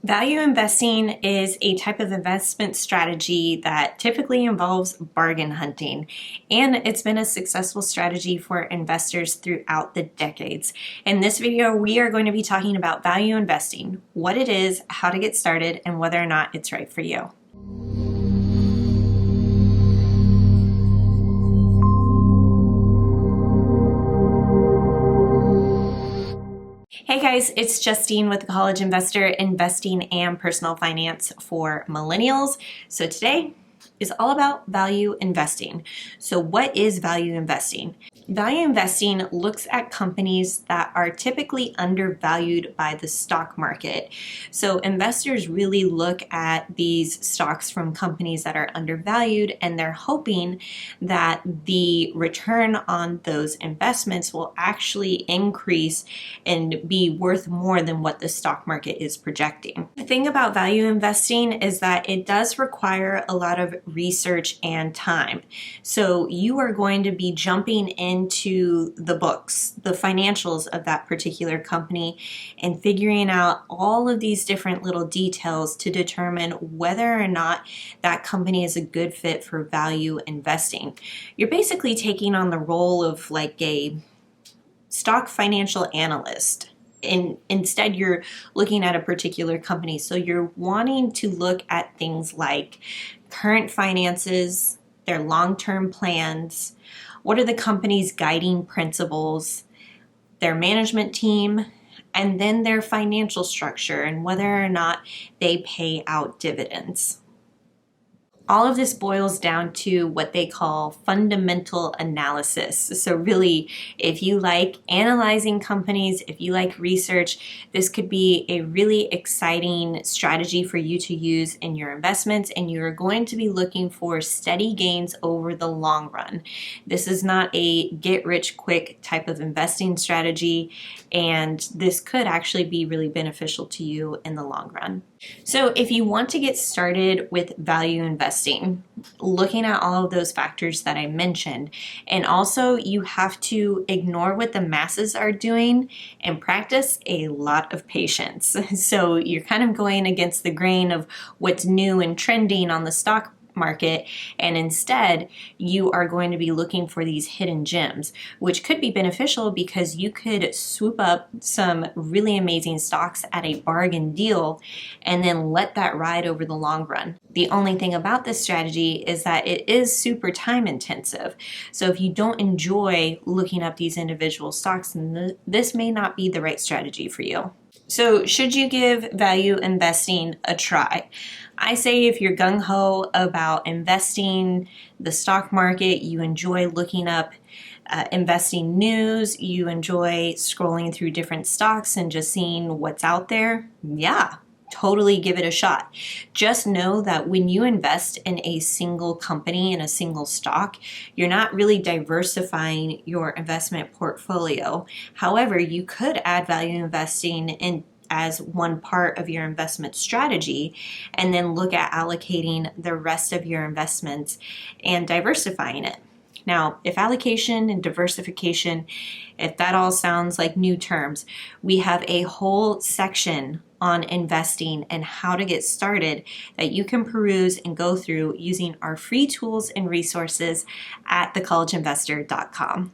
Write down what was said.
Value investing is a type of investment strategy that typically involves bargain hunting, and it's been a successful strategy for investors throughout the decades. In this video, we are going to be talking about value investing, what it is, how to get started, and whether or not it's right for you. Hey guys, it's Justine with the College Investor, Investing and Personal Finance for Millennials. So today is all about value investing. So what is value investing? Value investing looks at companies that are typically undervalued by the stock market. So investors really look at these stocks from companies that are undervalued, and they're hoping that the return on those investments will actually increase and be worth more than what the stock market is projecting. The thing about value investing is that it does require a lot of research and time. So you are going to be jumping into the books, the financials of that particular company, and figuring out all of these different little details to determine whether or not that company is a good fit for value investing. You're basically taking on the role of like a stock financial analyst. And instead, you're looking at a particular company. So you're wanting to look at things like current finances, their long-term plans, what are the company's guiding principles, their management team, and then their financial structure and whether or not they pay out dividends. All of this boils down to what they call fundamental analysis. So really, if you like analyzing companies, if you like research, this could be a really exciting strategy for you to use in your investments, and you're going to be looking for steady gains over the long run. This is not a get-rich-quick type of investing strategy, and this could actually be really beneficial to you in the long run. So if you want to get started with value investing, looking at all of those factors that I mentioned, and also you have to ignore what the masses are doing and practice a lot of patience. So you're kind of going against the grain of what's new and trending on the stock market, and instead you are going to be looking for these hidden gems, which could be beneficial because you could swoop up some really amazing stocks at a bargain deal and then let that ride over the long run. The only thing about this strategy is that it is super time intensive. So if you don't enjoy looking up these individual stocks, then this may not be the right strategy for you. So should you give value investing a try? I say if you're gung-ho about investing the stock market, you enjoy looking up investing news, you enjoy scrolling through different stocks and just seeing what's out there, yeah, totally give it a shot. Just know that when you invest in a single company, in a single stock, you're not really diversifying your investment portfolio. However, you could add value investing in as one part of your investment strategy and then look at allocating the rest of your investments and diversifying it. Now, if allocation and diversification, if that all sounds like new terms, we have a whole section on investing and how to get started that you can peruse and go through using our free tools and resources at thecollegeinvestor.com.